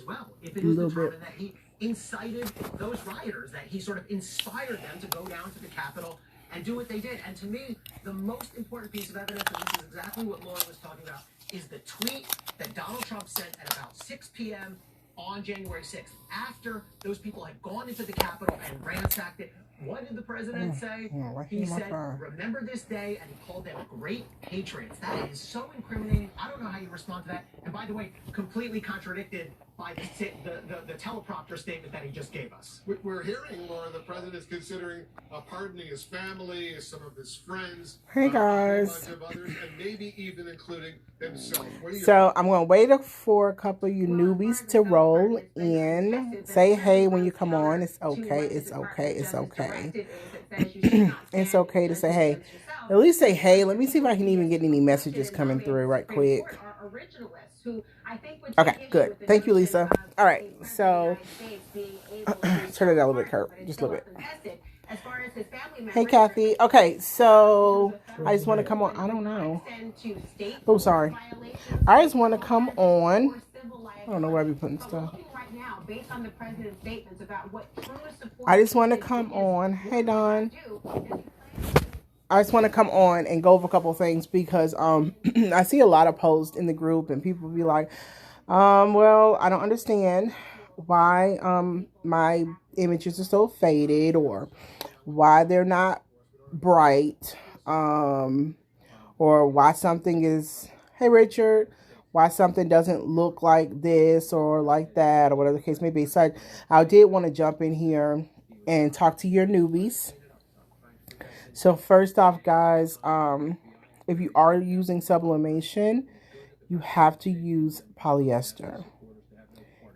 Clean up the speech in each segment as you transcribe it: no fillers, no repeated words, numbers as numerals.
as well. If it is determined that he incited those rioters, that he sort of inspired them to go down to the Capitol and do what they did. And to me, the most important piece of evidence, and this is exactly what Laura was talking about, is the tweet that Donald Trump sent at about 6 p.m. on January 6th, after those people had gone into the Capitol and ransacked it. What did the president say? He said, remember this day, and he called them great patriots. That is so incriminating. I don't know how you respond to that. And by the way, completely contradicted by the teleprompter statement that he just gave us. We're hearing, Laura, the president is considering pardoning his family, some of his friends. Hey, guys. A bunch of others, and maybe even including himself. So I'm going to wait for a couple of you newbies to roll in. Say hey when you come on. It's okay. It's okay. It's okay. It's okay to say hey. At least say hey. Let me see if I can even get any messages coming through right quick. Okay, good. Thank you, Lisa. All right, so turn it down a little bit, Kurt. Just a little bit. Hey, Kathy. Okay, so I just want to come on. I don't know. Oh, sorry. I just want to come on. I don't know where I be putting stuff. I just want to come on. Hey, Don. I just want to come on and go over a couple of things because I see a lot of posts in the group and people be like, well, I don't understand why my images are so faded or why they're not bright or why something is, hey, Richard, why something doesn't look like this or like that or whatever the case may be. So I did want to jump in here and talk to your newbies. So first off, guys, if you are using sublimation, you have to use polyester.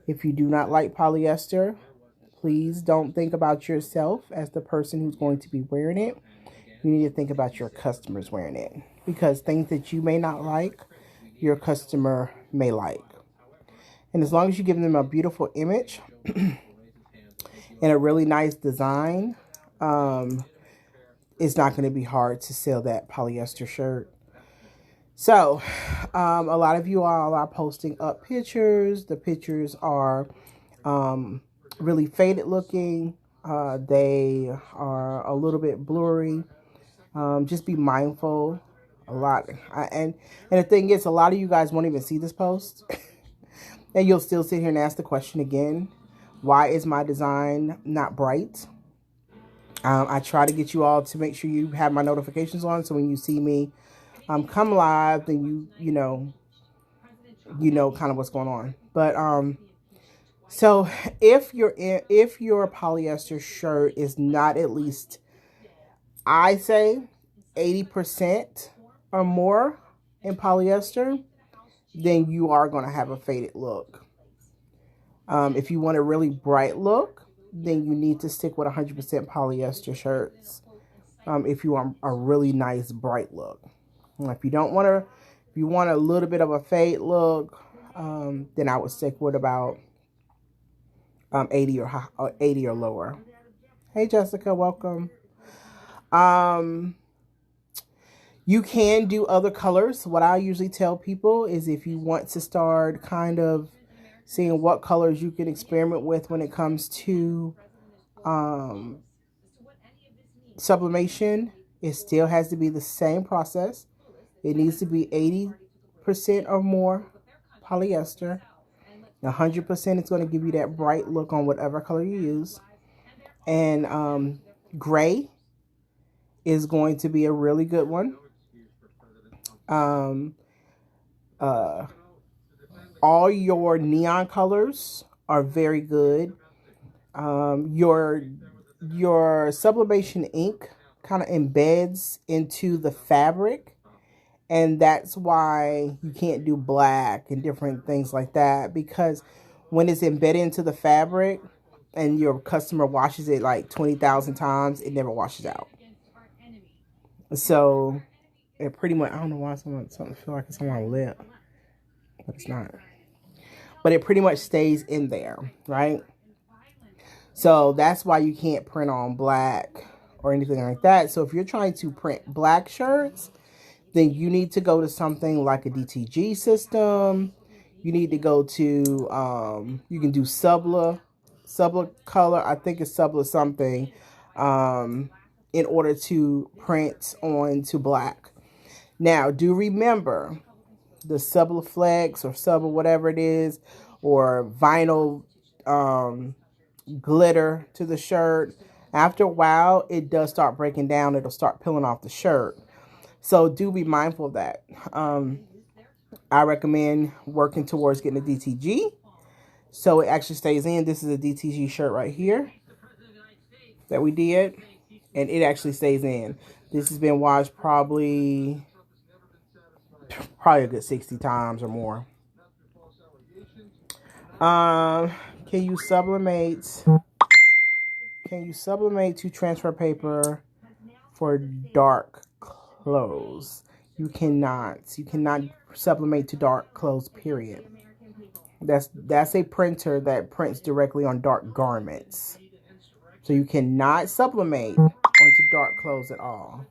If you do not like polyester, please don't think about yourself as the person who's going to be wearing it. You need to think about your customers wearing it, because things that you may not like, your customer may like. And as long as you give them a beautiful image and a really nice design, it's not going to be hard to sell that polyester shirt. So, a lot of you all are posting up pictures. The pictures are really faded looking. They are a little bit blurry. Just be mindful. And the thing is, a lot of you guys won't even see this post. And you'll still sit here and ask the question again. Why is my design not bright? I try to get you all to make sure you have my notifications on, so when you see me come live, then you know kind of what's going on. But so if your polyester shirt is not at least, I say 80% or more in polyester, then you are going to have a faded look. If you want a really bright look, then you need to stick with 100% polyester shirts. If you want a really nice bright look. If you don't want to, if you want a little bit of a fade look, then I would stick with about 80 or lower. Hey Jessica, welcome. You can do other colors. What I usually tell people is if you want to start kind of seeing what colors you can experiment with when it comes to sublimation, it still has to be the same process. It needs to be 80% or more polyester. 100% is going to give you that bright look on whatever color you use. And gray is going to be a really good one. All your neon colors are very good. Your sublimation ink kind of embeds into the fabric, and that's why you can't do black and different things like that, because when it's embedded into the fabric and your customer washes it like 20,000 times, it never washes out. So it pretty much, I don't know why something feel like it's on my lip, but it's not. But it pretty much stays in there, right? So that's why you can't print on black or anything like that. So if you're trying to print black shirts, then you need to go to something like a DTG system. you need to go to, you can do Subla color. I think it's Subla something, in order to print onto black. Now, do remember the Subla Flex or Subla whatever it is, or vinyl glitter to the shirt. After a while, it does start breaking down. It'll start peeling off the shirt. So do be mindful of that. I recommend working towards getting a DTG so it actually stays in. This is a DTG shirt right here that we did, and it actually stays in. This has been washed probably a good 60 times or more. Can you sublimate? Can you sublimate to transfer paper for dark clothes? You cannot. You cannot sublimate to dark clothes, period. That's a printer that prints directly on dark garments. So you cannot sublimate onto dark clothes at all.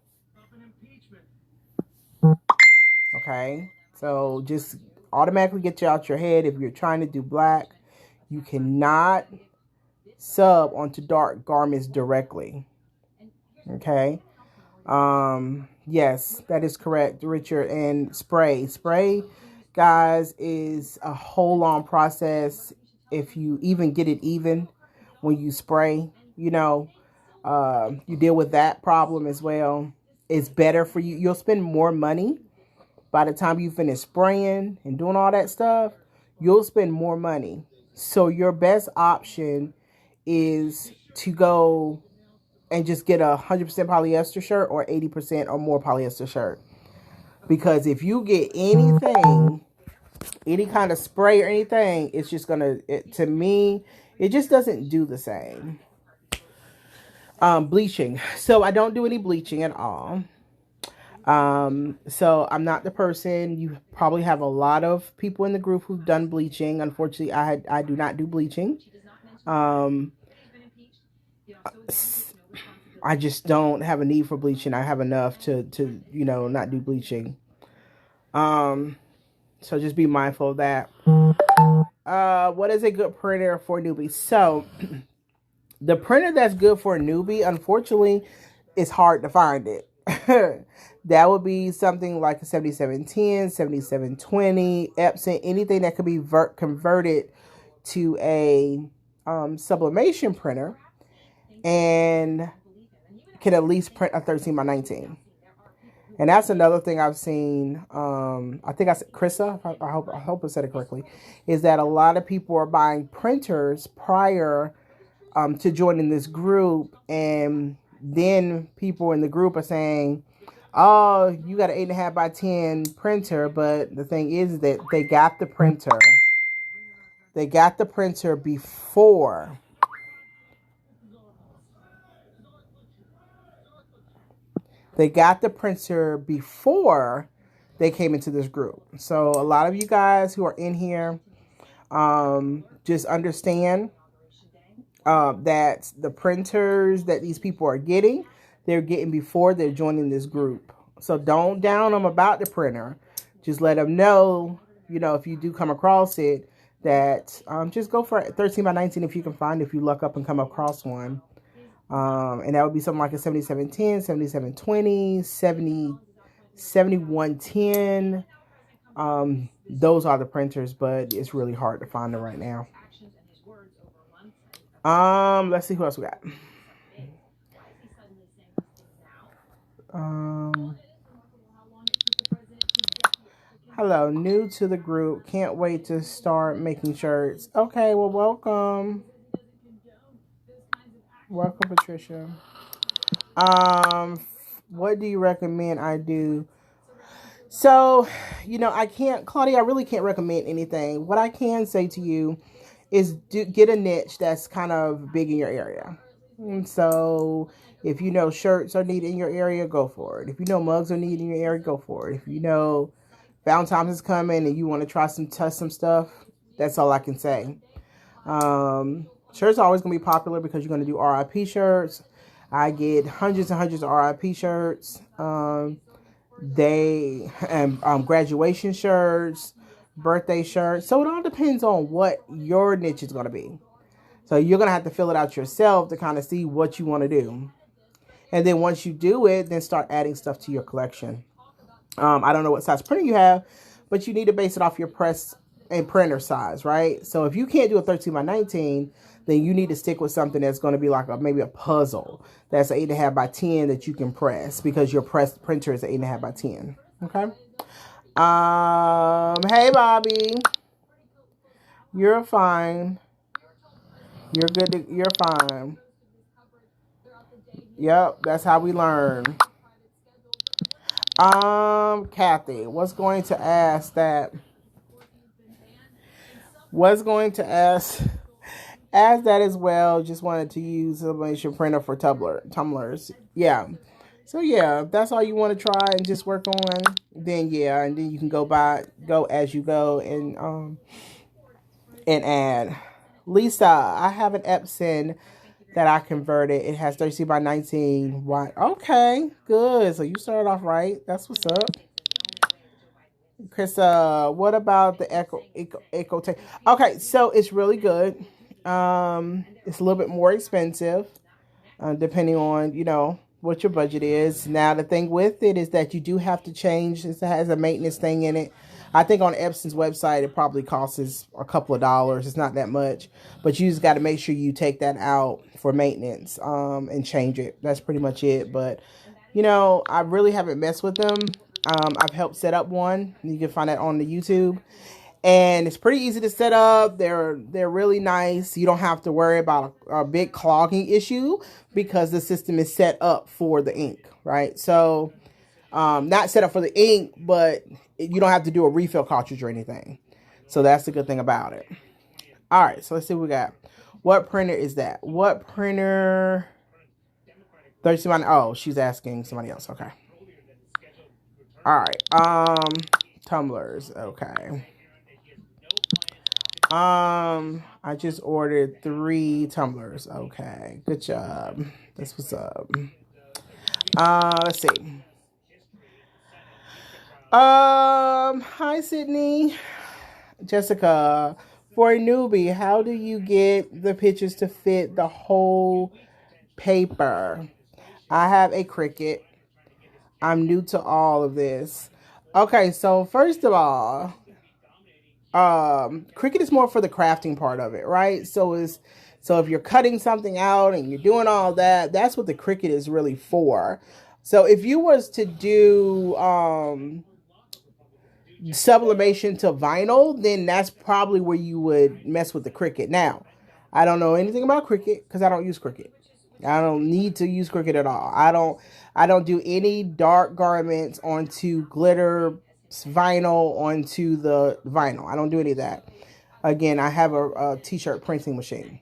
Okay? So just automatically get you out your head. If you're trying to do black, you cannot sub onto dark garments directly. Okay? Yes, that is correct, Richard. And spray, guys, is a whole long process. If you even get it even when you spray, you know, you deal with that problem as well. It's better for you. You'll spend more money by the time you finish spraying and doing all that stuff. You'll spend more money. So your best option is to go and just get a 100% polyester shirt or 80% or more polyester shirt. Because if you get anything, any kind of spray or anything, it's just going to me, it just doesn't do the same. Bleaching. So I don't do any bleaching at all. So I'm not the person. You probably have a lot of people in the group who've done bleaching. Unfortunately, I do not do bleaching. I just don't have a need for bleaching. I have enough to you know, not do bleaching. So just be mindful of that. What is a good printer for newbies? So the printer that's good for a newbie, unfortunately, it's hard to find it. That would be something like a 7710, 7720, Epson, anything that could be converted to a sublimation printer and can at least print a 13x19. And that's another thing I've seen. I think I said Krista. I hope I said it correctly. Is that a lot of people are buying printers prior to joining this group, and then people in the group are saying, "Oh, you got an 8.5x10 printer," but the thing is that they got the printer. They got the printer before. They got the printer before they came into this group. So a lot of you guys who are in here, just understand that the printers that these people are getting, they're getting before they're joining this group. So don't down them about the printer. Just let them know, you know, if you do come across it, that just go for 13x19 if you can find it, if you luck up and come across one. And that would be something like a 7710, 7720, 7110. Those are the printers, but it's really hard to find them right now. Let's see who else we got. Hello, new to the group. Can't wait to start making shirts. Okay, well, welcome. Welcome, Patricia. What do you recommend I do? So, you know, Claudia, I really can't recommend anything. What I can say to you is get a niche that's kind of big in your area. And so if you know shirts are needed in your area, go for it. If you know mugs are needed in your area, go for it. If you know Valentine's is coming and you want to test some stuff, that's all I can say. Shirts are always going to be popular because you're going to do RIP shirts. I get hundreds and hundreds of RIP shirts. Graduation shirts, birthday shirt. So it all depends on what your niche is going to be. So you're going to have to fill it out yourself to kind of see what you want to do. And then once you do it, then start adding stuff to your collection. I don't know what size printer you have, but you need to base it off your press and printer size, right? So if you can't do a 13 by 19, then you need to stick with something that's going to be like maybe a puzzle that's 8.5 by 10 that you can press, because your press printer is 8.5 by 10. Okay. Hey Bobby, you're fine. You're good. You're fine. Yep, that's how we learn. Kathy was going to ask that. Was going to ask that as well. Just wanted to use Sublimation printer for tumblers. Yeah. So yeah, if that's all you want to try and just work on, then yeah, and then you can go as you go and add. Lisa, I have an Epson that I converted. It has 30 by 19 wide. Okay, good. So you started off right. That's what's up. Chris, what about the Echo Tape? Okay, so it's really good. It's a little bit more expensive, depending on, what your budget is. Now, the thing with it is that you do have to change. It has a maintenance thing in it. I think on Epson's website, it probably costs a couple of dollars. It's not that much. But you just got to make sure you take that out for maintenance and change it. That's pretty much it. But, I really haven't messed with them. I've helped set up one. You can find that on the YouTube. And it's pretty easy to set up. They're really nice. You don't have to worry about a big clogging issue because the system is set up for the ink, right? So, not set up for the ink, but you don't have to do a refill cartridge or anything. So that's the good thing about it. All right, so let's see what we got. What printer is that? What printer? 30. Oh, she's asking somebody else. Okay. All right. Tumblers. Okay. I just ordered 3 tumblers. Okay, good job. That's what's up. Let's see. Hi Sydney. Jessica, for a newbie, how do you get the pictures to fit the whole paper? I have a Cricut. I'm new to all of this. Okay, so first of all, Cricut is more for the crafting part of it, right? So if you're cutting something out and you're doing all that, that's what the Cricut is really for. So if you was to do sublimation to vinyl, then that's probably where you would mess with the Cricut. Now, I don't know anything about Cricut because I don't use Cricut. I don't need to use Cricut at all. I don't do any dark garments onto glitter vinyl onto the vinyl. I don't do any of that. Again, I have a t-shirt printing machine,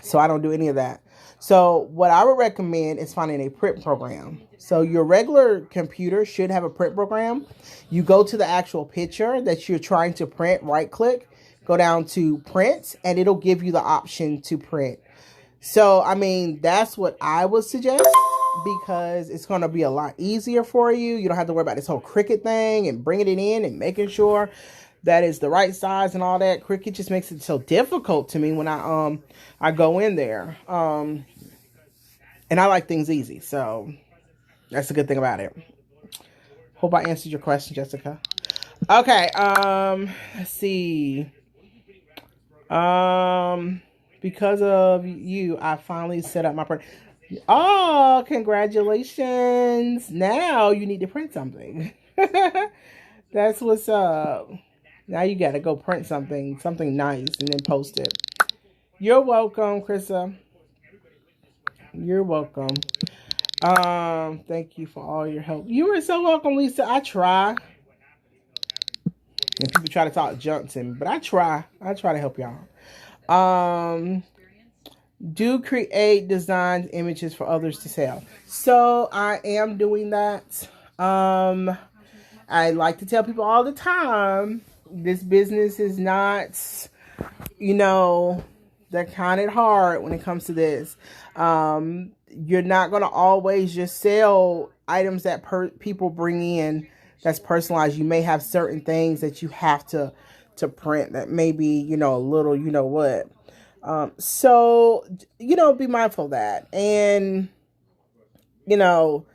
so I don't do any of that. So what I would recommend is finding a print program. So your regular computer should have a print program. You go to the actual picture that you're trying to print, right click, go down to print, and it'll give you the option to print. So, I mean, that's what I would suggest, because it's going to be a lot easier for you. You don't have to worry about this whole Cricut thing and bringing it in and making sure that is the right size and all that. Cricut just makes it so difficult to me when I go in there. And I like things easy, so that's the good thing about it. Hope I answered your question, Jessica. Okay, let's see. Because of you, I finally set up my print. Oh, congratulations. Now you need to print something. That's what's up. Now you got to go print something nice and then post it. You're welcome, Krista. You're welcome. Thank you for all your help. You are so welcome, Lisa. I try. And people try to talk junk to me, but I try to help y'all. Do create designs, images for others to sell. So I am doing that. I like to tell people all the time, this business is not, that kind of hard when it comes to this. You're not going to always just sell items that people bring in that's personalized. You may have certain things that you have to print that may be, you know, a little, you know what. So, you know, be mindful of that. And, you know,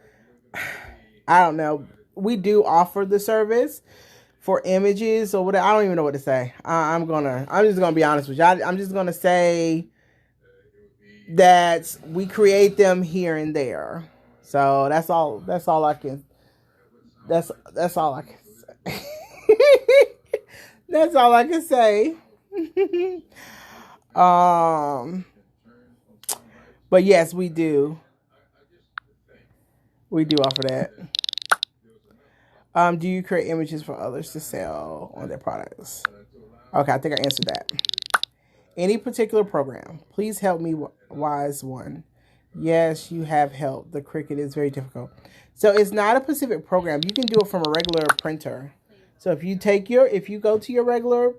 I don't know. We do offer the service for images or whatever. I don't even know what to say. I'm just gonna be honest with you. I'm just gonna say that we create them here and there. So that's all. That's all I can. That's all I can say. That's all I can say. But yes, we do. We do offer that. Do you create images for others to sell on their products? Okay, I think I answered that. Any particular program? Please help me, wise one. Yes, you have help. The Cricut is very difficult. So it's not a specific program. You can do it from a regular printer. So if you go to your regular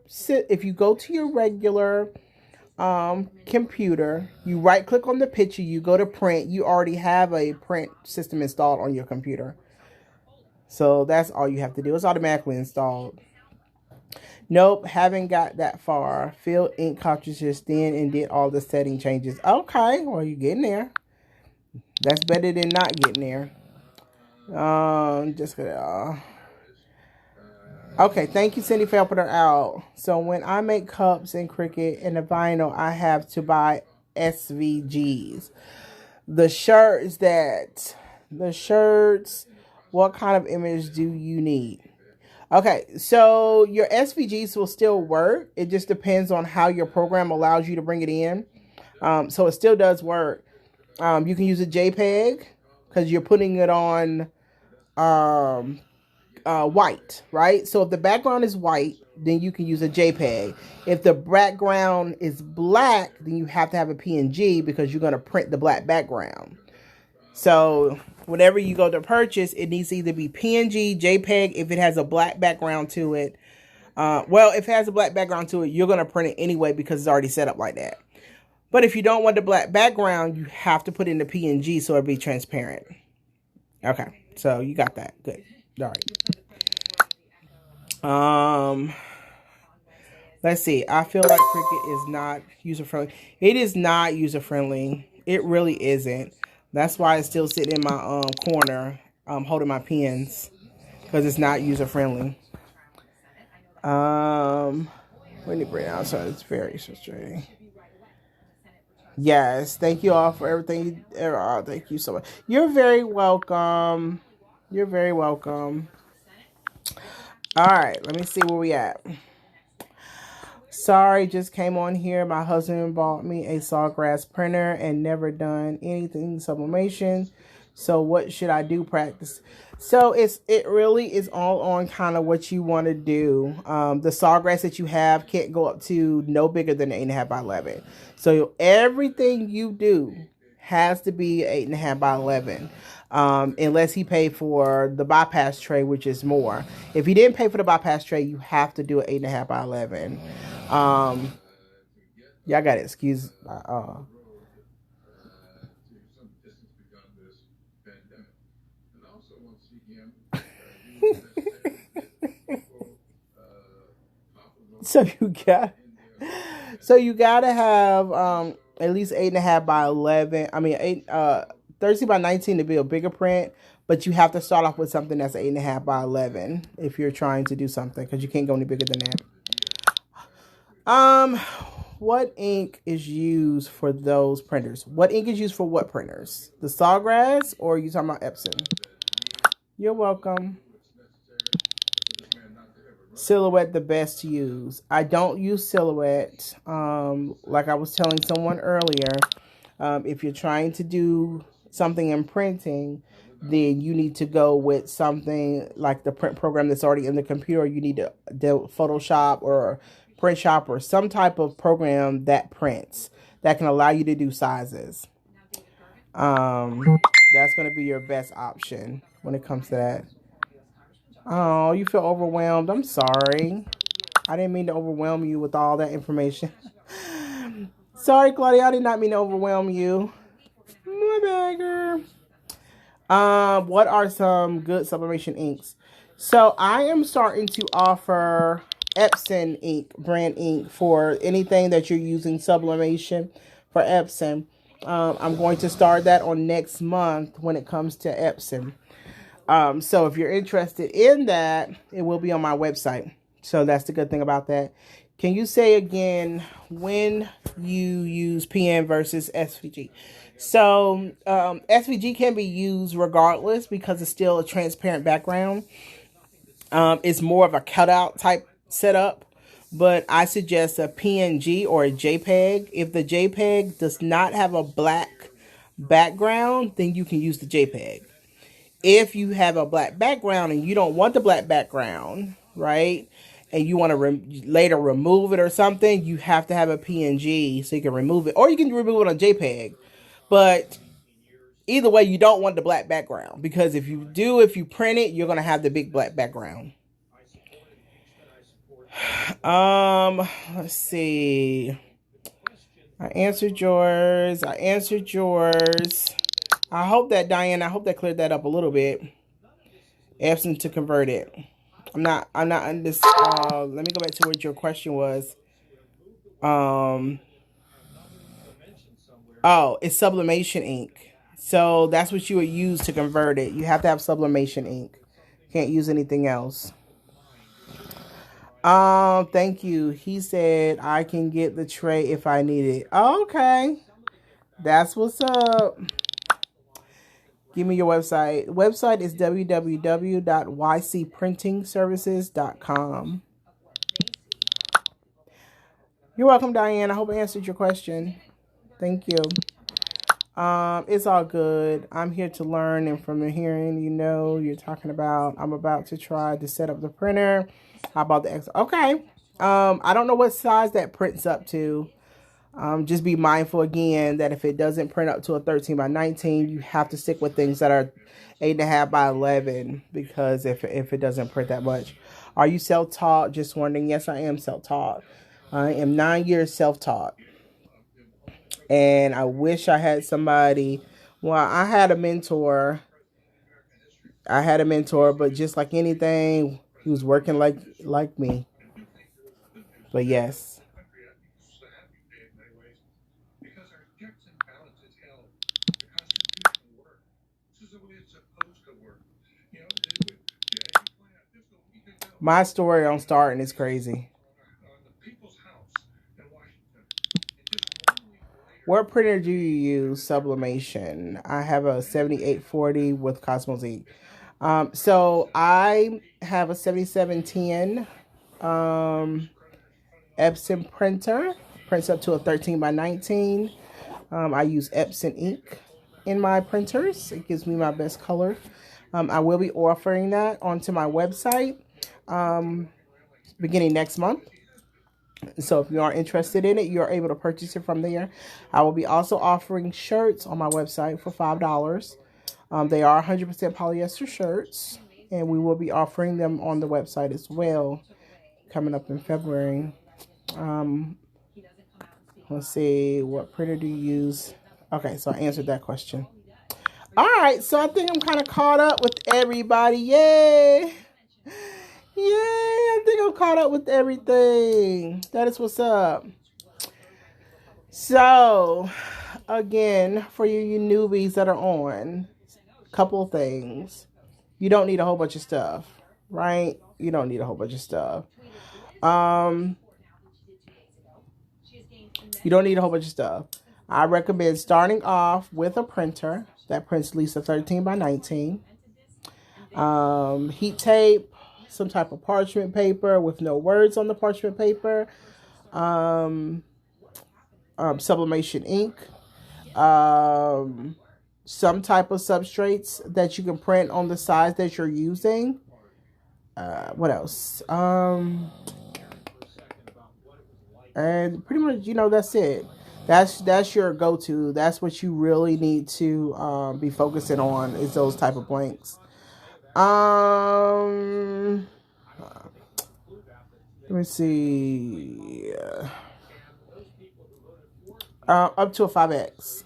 computer, you right click on the picture, you go to print, you already have a print system installed on your computer. So that's all you have to do. It's automatically installed. Nope, haven't got that far. Filled ink cartridges then and did all the setting changes. Okay, well, you're getting there. That's better than not getting there. Okay, thank you, Cindy, for helping her out. So when I make cups in Cricut and the vinyl, I have to buy SVGs. The shirts, what kind of image do you need? Okay, so your SVGs will still work. It just depends on how your program allows you to bring it in. So it still does work. You can use a JPEG because you're putting it on white, right? So if the background is white, then you can use a JPEG. If the background is black, then you have to have a PNG because you're going to print the black background. So whenever you go to purchase, it needs to either be PNG, JPEG, if it has a black background to it. If it has a black background to it, you're going to print it anyway because it's already set up like that. But if you don't want the black background, you have to put in the PNG so it'll be transparent. Okay, so you got that. Good. All right. Let's see. I feel like Cricut is not user-friendly. It is not user-friendly. It really isn't. That's why it's still sitting in my corner, holding my pens, because it's not user-friendly. When you bring it out, so it's very frustrating. Yes, thank you all for everything. Thank you so much. You're very welcome. You're very welcome. All right, let me see where we at. Sorry, just came on here. My husband bought me a sawgrass printer and never done anything sublimation. So what should I do? Practice. So it really is all on kind of what you want to do. The sawgrass that you have can't go up to no bigger than 8.5 by 11. So everything you do has to be 8.5 by 11. Unless he paid for the bypass tray, which is more. If he didn't pay for the bypass tray, you have to do an 8.5 by 11. Y'all got to excuse. So you gotta have at least 8.5 by 11. I mean 30 by 19 to be a bigger print, but you have to start off with something that's 8.5 by 11 if you're trying to do something, because you can't go any bigger than that. What ink is used for those printers? What ink is used for what printers? The Sawgrass, or are you talking about Epson? You're welcome. Silhouette the best to use. I don't use Silhouette. Like I was telling someone earlier, if you're trying to do something in printing, then you need to go with something like the print program that's already in the computer. You need to do Photoshop or Print Shop or some type of program that prints, that can allow you to do sizes. That's going to be your best option when it comes to that. Oh, you feel overwhelmed. I'm sorry. I didn't mean to overwhelm you with all that information. Sorry, Claudia. I did not mean to overwhelm you. My bagger. What are some good sublimation inks? So I am starting to offer Epson ink, brand ink, for anything that you're using sublimation for Epson. I'm going to start that on next month when it comes to Epson. So if you're interested in that, it will be on my website. So that's the good thing about that. Can you say again when you use PN versus SVG? So SVG can be used regardless because it's still a transparent background. It's more of a cutout type setup, but I suggest a PNG or a JPEG. If the JPEG does not have a black background, then you can use the JPEG. If you have a black background and you don't want the black background, right, and you want to later remove it or something, you have to have a PNG so you can remove it, or you can remove it on JPEG. But either way, you don't want the black background, because if you print it, you're going to have the big black background. Let's see. I answered yours. I hope that, Diane, I hope that cleared that up a little bit. Epson to convert it. I'm not on this. Let me go back to what your question was. Oh, it's sublimation ink. So that's what you would use to convert it. You have to have sublimation ink. Can't use anything else. Thank you. He said I can get the tray if I need it. Okay. That's what's up. Give me your website. Website is www.ycprintingservices.com. You're welcome, Diane. I hope I answered your question. Thank you. It's all good. I'm here to learn, and from the hearing, you're talking about, I'm about to try to set up the printer. How about the X? Okay. I don't know what size that prints up to. Just be mindful again that if it doesn't print up to a 13 by 19, you have to stick with things that are 8.5 by 11, because if it doesn't print that much. Are you self-taught? Just wondering. Yes, I am self-taught. I am 9 years self-taught. And I wish I had somebody. Well, I had a mentor. But just like anything, he was working like me. But yes. My story on starting is crazy. What printer do you use? Sublimation. I have a 7840 with Cosmos ink. So I have a 7710 Epson printer. Prints up to a 13 by 19. I use Epson ink in my printers. It gives me my best color. I will be offering that onto my website beginning next month. So if you are interested in it, you're able to purchase it from there. I will be also offering shirts on my website for $5. They are 100% polyester shirts, and we will be offering them on the website as well coming up in February. Let's see, what printer do you use? Okay, so I answered that question. All right, so I think I'm kind of caught up with everybody. Yay! Yay, I think I'm caught up with everything. That is what's up. So, again, for you newbies that are on, couple things. You don't need a whole bunch of stuff, right? You don't need a whole bunch of stuff. You don't need a whole bunch of stuff. I recommend starting off with a printer that prints at least a 13 by 19. Heat tape, some type of parchment paper with no words on the parchment paper. Sublimation ink. Some type of substrates that you can print on the size that you're using. What else? And pretty much, that's it. That's your go-to. That's what you really need to be focusing on, is those type of blanks. Let me see. Up to a 5X.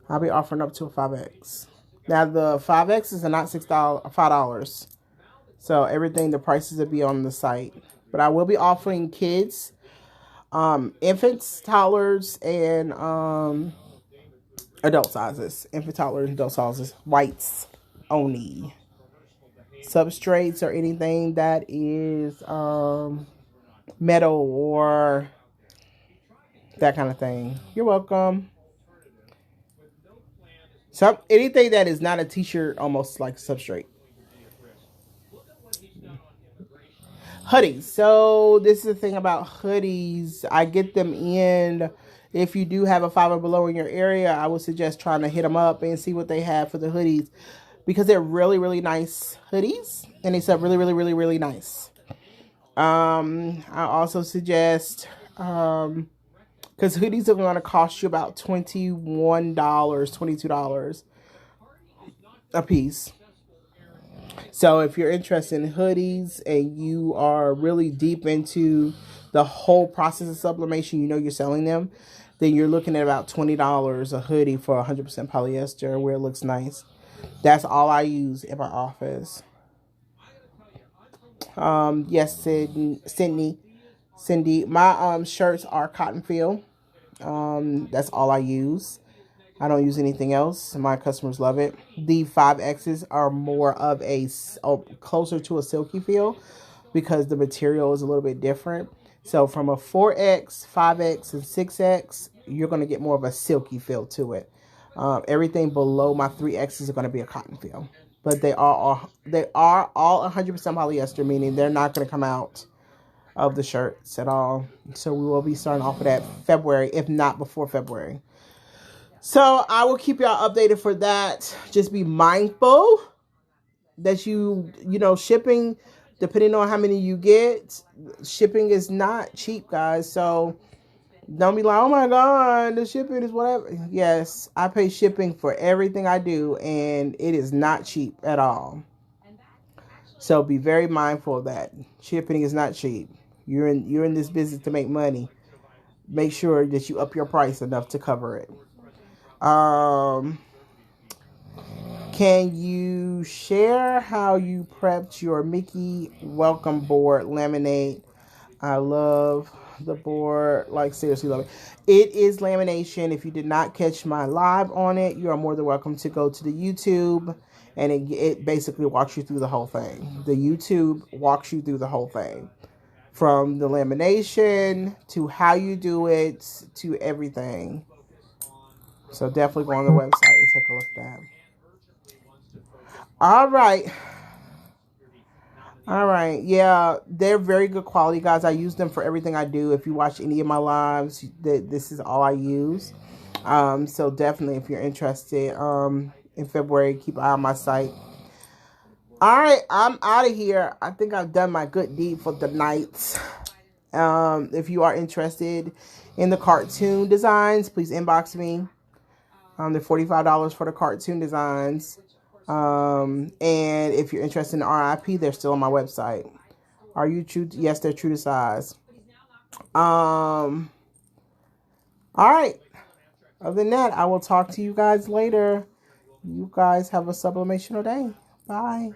I'll be offering up to a 5X. Now the 5X is not $5. So everything, the prices will be on the site. But I will be offering kids, infants, toddlers, and adult sizes. Infant, toddlers, adult sizes. Whites only. Substrates or anything that is metal or that kind of thing. You're welcome. So anything that is not a t-shirt, almost like substrate. Hoodies. So this is the thing about hoodies. I get them in. If you do have a 5 or below in your area, I would suggest trying to hit them up and see what they have for the hoodies, because they're really, really nice hoodies, and they sell really, really, really, really nice. I also suggest, because hoodies are going to cost you about $21, $22 a piece. So if you're interested in hoodies and you are really deep into the whole process of sublimation, you know you're selling them, then you're looking at about $20 a hoodie for 100% polyester where it looks nice. That's all I use in my office. Yes, Cindy, my shirts are cotton feel. That's all I use. I don't use anything else. My customers love it. The 5Xs are more of a closer to a silky feel because the material is a little bit different. So from a 4X, 5X, and 6X, you're going to get more of a silky feel to it. Everything below my 3Xs are going to be a cotton feel. But they are all 100% polyester, meaning they're not going to come out of the shirts at all. So we will be starting off with that February, if not before February. So I will keep y'all updated for that. Just be mindful that you know, shipping, depending on how many you get, shipping is not cheap, guys. So don't be like, oh my God, the shipping is whatever. Yes, I pay shipping for everything I do, and it is not cheap at all. So be very mindful of that. Shipping is not cheap. You're in this business to make money. Make sure that you up your price enough to cover it. Can you share how you prepped your Mickey welcome board laminate? I love the board, like seriously love it. It is lamination. If you did not catch my live on it, you are more than welcome to go to the YouTube, and it basically walks you through the whole thing. The YouTube walks you through the whole thing, from the lamination to how you do it to everything. So definitely go on the website and take a look at that. All right. Yeah, they're very good quality, guys. I use them for everything I do. If you watch any of my lives, this is all I use. So definitely, if you're interested, in February, keep an eye on my site. All right, I'm out of here. I think I've done my good deed for the night. If you are interested in the cartoon designs, please inbox me. They're $45 for the cartoon designs. And if you're interested in RIP, they're still on my website. Are you true? Yes, they're true to size. All right. Other than that, I will talk to you guys later. You guys have a sublimational day. Bye.